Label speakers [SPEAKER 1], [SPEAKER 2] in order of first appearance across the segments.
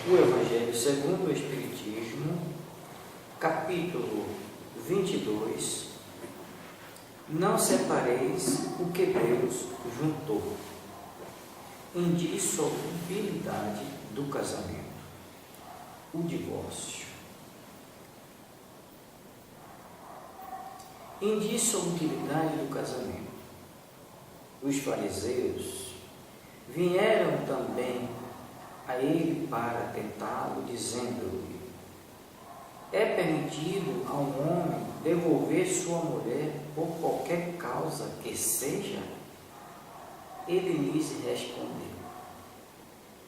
[SPEAKER 1] O Evangelho segundo o Espiritismo, capítulo 22. Não separeis o que Deus juntou. Indissolubilidade do casamento. O divórcio. Indissolubilidade do casamento. Os fariseus vieram também a ele para tentá-lo, dizendo-lhe: é permitido a um homem devolver sua mulher por qualquer causa que seja? Ele lhes respondeu: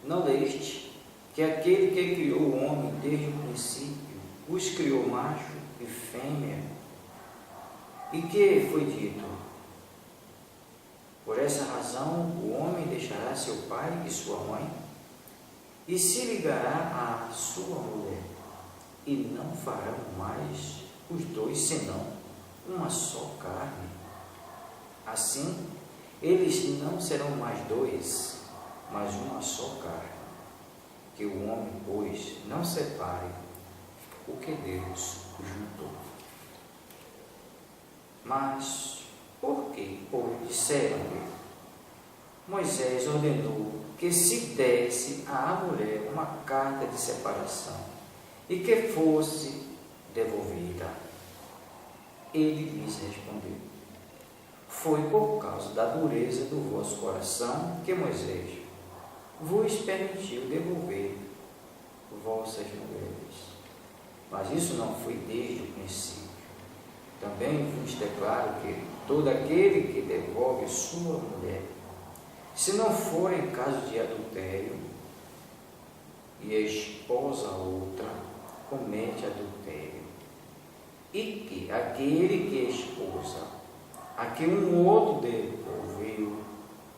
[SPEAKER 1] não leste que aquele que criou o homem desde o princípio os criou macho e fêmea? E que foi dito: por essa razão o homem deixará seu pai e sua mãe e se ligará à sua mulher, e não farão mais os dois senão uma só carne. Assim, eles não serão mais dois, mas uma só carne. Que o homem, pois, não separe o que Deus juntou. Mas, por que, pois, disseram-lhe? Moisés ordenou que se desse à mulher uma carta de separação e que fosse devolvida. Ele lhes respondeu: foi por causa da dureza do vosso coração que Moisés vos permitiu devolver vossas mulheres. Mas isso não foi desde o princípio. Também vos declaro que todo aquele que devolve sua mulher, se não for em caso de adultério, e esposa outra, comete adultério. E que aquele que esposa, a que um outro devolveu,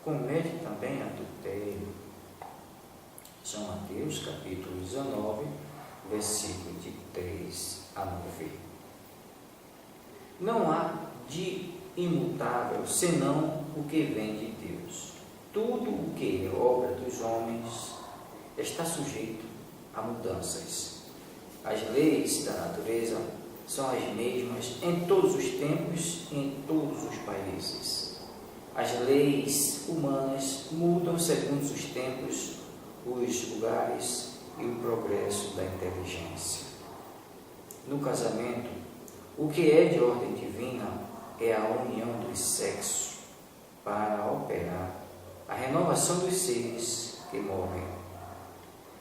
[SPEAKER 1] comete também adultério. São Mateus, capítulo 19, versículo de 3 a 9. Não há de imutável senão o que vem de Deus. Tudo o que é obra dos homens está sujeito a mudanças. As leis da natureza são as mesmas em todos os tempos e em todos os países. As leis humanas mudam segundo os tempos, os lugares e o progresso da inteligência. No casamento, o que é de ordem divina é a união dos sexos para operar a renovação dos seres que morrem.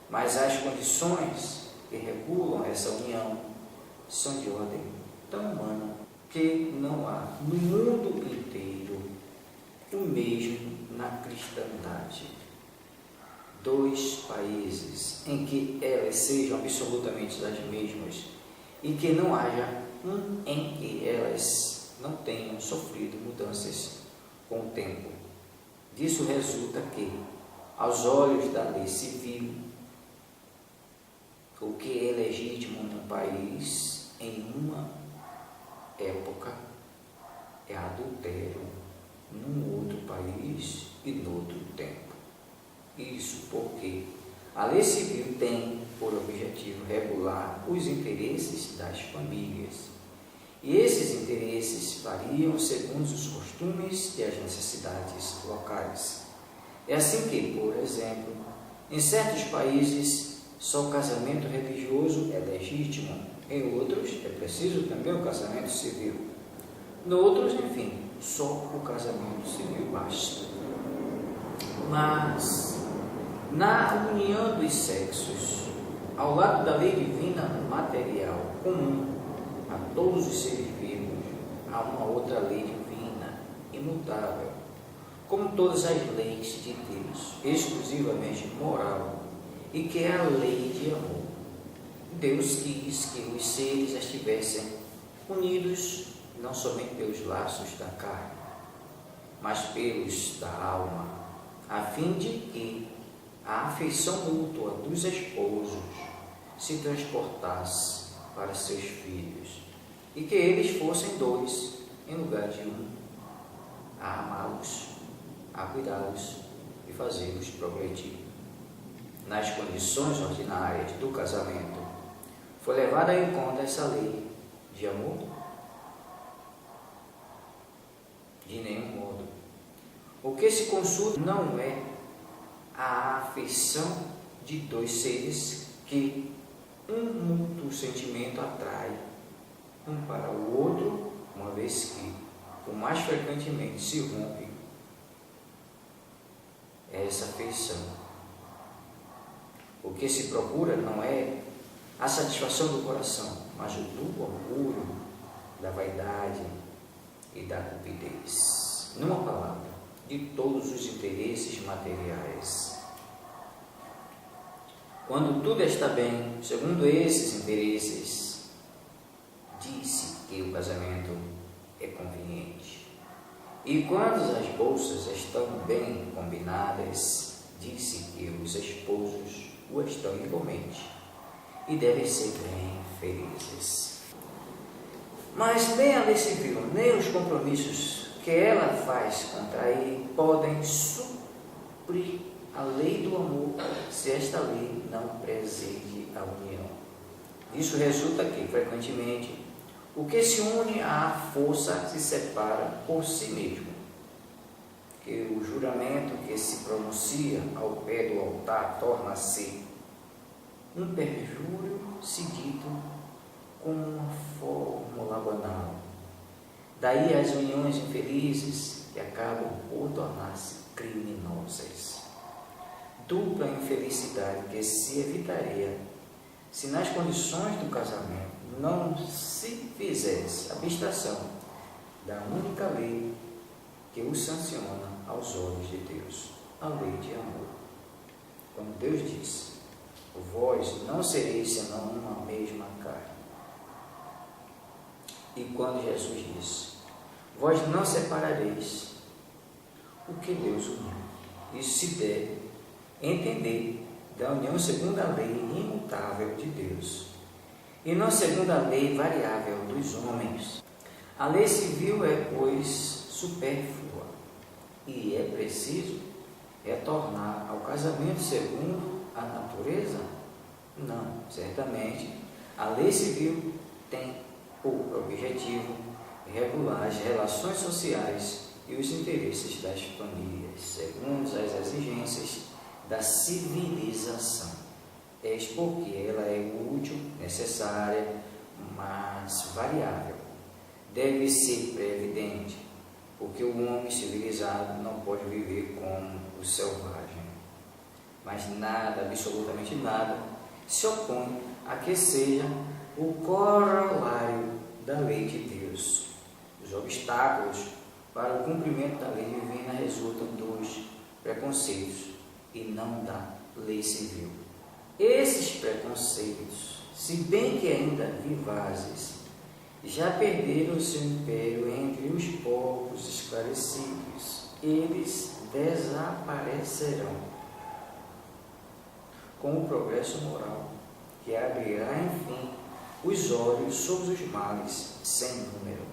[SPEAKER 1] Mas as condições que regulam essa união são de ordem tão humana que não há no mundo inteiro o mesmo na cristandade. Dois países em que elas sejam absolutamente as mesmas e que não haja um em que elas não tenham sofrido mudanças com o tempo. Disso resulta que, aos olhos da lei civil, o que é legítimo num país, em uma época, é adultério num outro país e noutro tempo. Isso porque a lei civil tem por objetivo regular os interesses das famílias. E esses interesses variam segundo os costumes e as necessidades locais. É assim que, por exemplo, em certos países, só o casamento religioso é legítimo. Em outros, é preciso também o casamento civil. Noutros, enfim, só o casamento civil basta. Mas, na união dos sexos, ao lado da lei divina material comum a todos os seres vivos, há uma outra lei divina, imutável, como todas as leis de Deus, exclusivamente moral, e que é a lei de amor. Deus quis que os seres estivessem unidos não somente pelos laços da carne, mas pelos da alma, a fim de que a afeição mútua dos esposos se transportasse para seus filhos, e que eles fossem dois em lugar de um, a amá-los, a cuidá-los e fazê-los progredir. nas condições ordinárias do casamento, foi levada em conta essa lei de amor? De nenhum modo. O que se consulta não é a afeição de dois seres que um mútuo sentimento atrai um para o outro, uma vez que, o mais frequentemente, se rompe essa afeição. O que se procura não é a satisfação do coração, mas o do orgulho, da vaidade e da cupidez. Numa palavra, de todos os interesses materiais. Quando tudo está bem, segundo esses interesses, diz-se que o casamento é conveniente. E quando as bolsas estão bem combinadas, diz-se que os esposos o estão igualmente e devem ser bem felizes. Mas nem a lei civil, nem os compromissos que ela faz contrair podem suprir a lei do amor, se esta lei não preside a união. Isso resulta que, frequentemente, o que se une à força se separa por si mesmo. Que o juramento que se pronuncia ao pé do altar torna-se um perjúrio seguido com uma fórmula banal. Daí as uniões infelizes que acabam por tornar-se criminosas. Dupla infelicidade que se evitaria se nas condições do casamento não se fizesse abstração da única lei que o sanciona aos olhos de Deus, a lei de amor. Quando Deus diz: vós não sereis senão uma mesma carne. E quando Jesus diz: vós não separareis, o que Deus uniu. Isso se deve entender da união segundo a lei imutável de Deus, e não segundo a lei variável dos homens. A lei civil é, pois, supérflua, e é preciso retornar ao casamento segundo a natureza? Não, certamente. A lei civil tem por objetivo regular as relações sociais e os interesses das famílias, segundo as exigências da civilização. Eis porque ela é útil, necessária, mas variável. Deve ser previdente, porque o homem civilizado não pode viver como o selvagem. Mas nada, absolutamente nada, se opõe a que seja o corolário da lei de Deus. Os obstáculos para o cumprimento da lei divina resultam dos preconceitos e não da lei civil. Esses preconceitos, se bem que ainda vivazes, já perderam seu império entre os povos esclarecidos. Eles desaparecerão com o progresso moral, que abrirá, enfim, os olhos sobre os males sem número.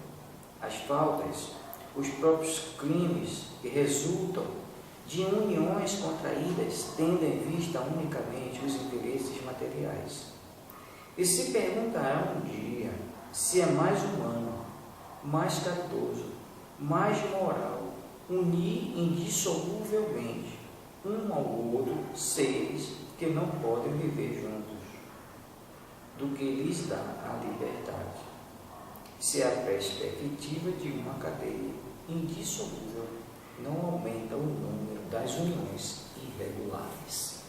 [SPEAKER 1] As faltas, os próprios crimes que resultam de uniões contraídas, tendo em vista unicamente os interesses materiais. E se perguntará um dia se é mais humano, mais caridoso, mais moral unir indissoluvelmente um ao outro seres que não podem viver juntos, do que lhes dá a liberdade, se a perspectiva de uma cadeia indissolúvel não aumenta o número das uniões irregulares.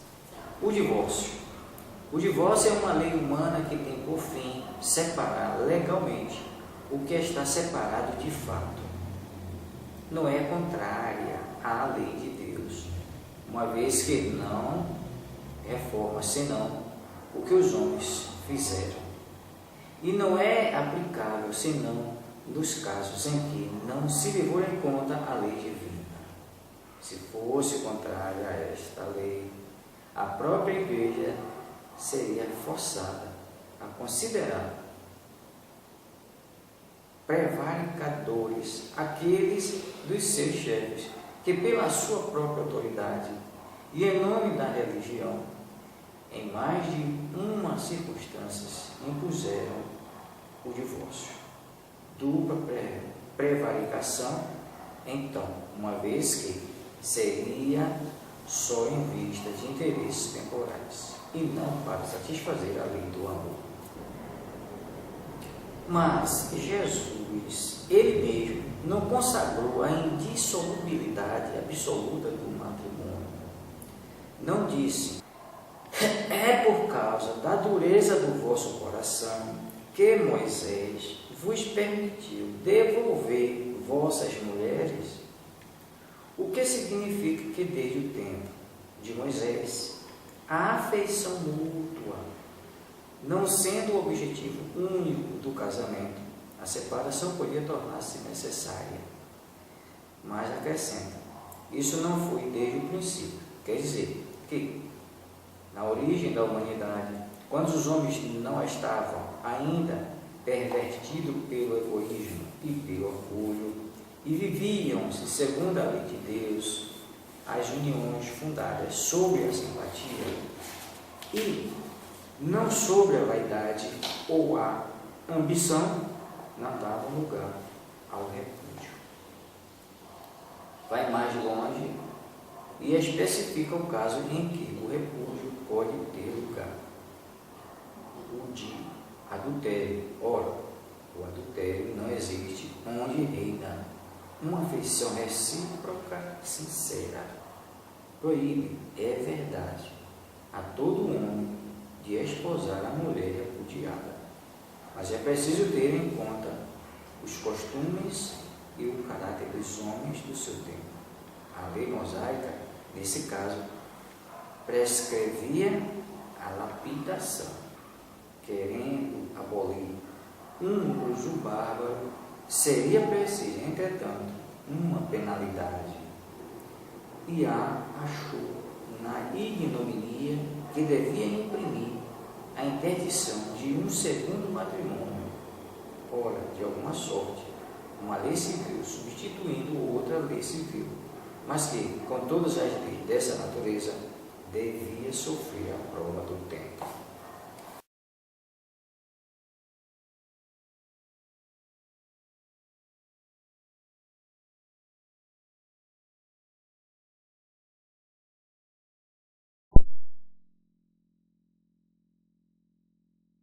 [SPEAKER 1] O divórcio. O divórcio é uma lei humana que tem por fim separar legalmente o que está separado de fato. Não é contrária à lei de Deus, uma vez que não reforma senão o que os homens fizeram. E não é aplicável senão nos casos em que não se levou em conta a lei divina. Se fosse contrária a esta lei, a própria igreja seria forçada a considerar prevaricadores aqueles dos seus chefes que, pela sua própria autoridade e em nome da religião, em mais de uma circunstância, impuseram o divórcio. Dupla prevaricação, então, uma vez que seria só em vista de interesses temporais e não para satisfazer a lei do amor. Mas Jesus, ele mesmo, não consagrou a indissolubilidade absoluta do matrimônio. Não disse: é por causa da dureza do vosso coração que Moisés vos permitiu devolver vossas mulheres. O que significa que desde o tempo de Moisés, a afeição mútua, não sendo o objetivo único do casamento, a separação podia tornar-se necessária. Mas acrescenta: isso não foi desde o princípio. Quer dizer que, na origem da humanidade, quando os homens não estavam ainda pervertidos pelo egoísmo e pelo orgulho, e viviam-se segundo a lei de Deus, as uniões fundadas sobre a simpatia e não sobre a vaidade ou a ambição, não davam lugar ao repúdio. Vai mais longe e especifica o caso em que o repúdio pode ter lugar: o de adultério. Ora, o adultério não existe onde reina uma afeição recíproca sincera. Proíbe, é verdade, a todo homem de esposar a mulher repudiada, mas é preciso ter em conta os costumes e o caráter dos homens do seu tempo. A lei mosaica, nesse caso, prescrevia a lapidação, querendo abolir um uso bárbaro. Seria preciso, entretanto, uma penalidade, e achou na ignominia que devia imprimir a interdição de um segundo matrimônio. Ora, de alguma sorte, uma lei civil substituindo outra lei civil, mas que, com todas as leis dessa natureza, devia sofrer a prova do tempo.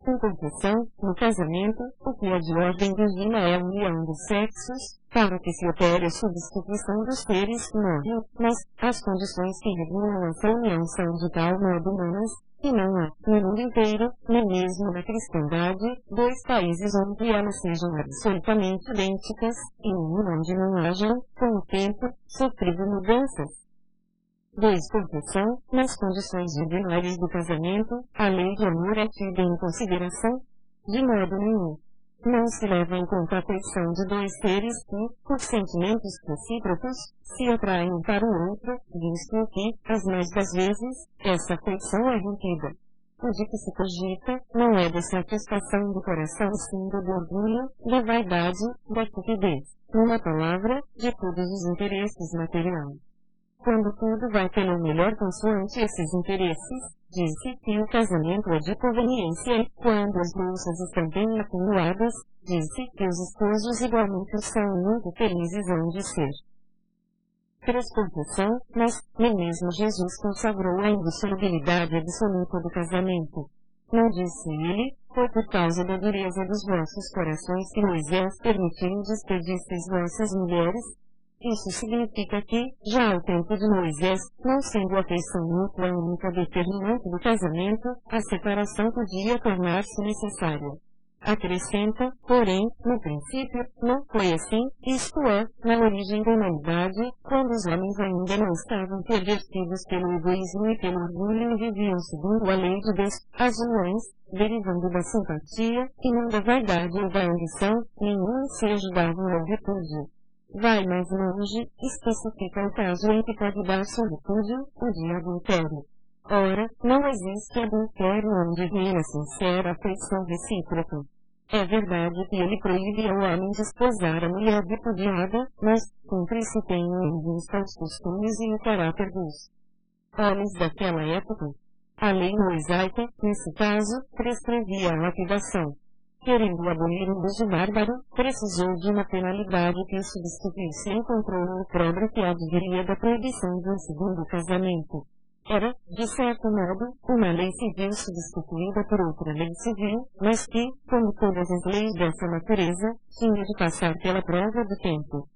[SPEAKER 2] Em conclusão, no casamento, o que é de ordem divina é a união dos sexos, para que se opere a substituição dos seres que morrem, mas as condições que regulam essa união são de tal modo humanas, que não há, no mundo inteiro, nem mesmo na cristandade, dois países onde elas sejam absolutamente idênticas, e nenhum onde não hajam, com o tempo, sofrido mudanças. 2. Confessão, nas condições ordinárias do casamento, a lei de amor é tida em consideração? De modo nenhum. Não se leva em conta a afeição de dois seres que, por sentimentos recíprocos, se atraem um para o outro, visto que, as mais das vezes, essa afeição é rompida. O de que se cogita, não é da satisfação do coração, sim do orgulho, da vaidade, da cupidez. Numa palavra, de todos os interesses materiais. Quando tudo vai pelo melhor consoante esses interesses, diz-se que o casamento é de conveniência e, quando as bolsas estão bem acumuladas, diz-se que os esposos igualmente são muito felizes hão de ser. 3. Confessão, mas, nem mesmo Jesus consagrou a indissolubilidade absoluta do casamento. Não disse ele: foi por causa da dureza dos vossos corações que Moisés permitiu despedisseis vossas mulheres? Isso significa que, já ao tempo de Moisés, não sendo a afeição mútua a única determinante do casamento, a separação podia tornar-se necessária. Acrescenta, porém, no princípio, não foi assim, isto é, na origem da humanidade, quando os homens ainda não estavam pervertidos pelo egoísmo e pelo orgulho e viviam segundo a lei de Deus, as uniões, derivando da simpatia, e não da vaidade ou da ambição, nenhum se ajudavam ao repúdio. Vai mais longe, especifica o caso em que pode dar-se o repúdio, o de adultério. Ora, não existe adultério onde reina sincera afeição recíproca. É verdade que ele proíbe ao homem desposar a mulher repudiada, mas, cumpre-se tenham em vista os costumes e o caráter dos homens daquela época. A lei mosaica, nesse caso, prescrevia a lapidação. Querendo abolir um uso bárbaro, precisou de uma penalidade que o substituísse e encontrou no opróbrio que adviria da proibição de um segundo casamento. Era, de certo modo, uma lei civil substituída por outra lei civil, mas que, como todas as leis dessa natureza, tinha de passar pela prova do tempo.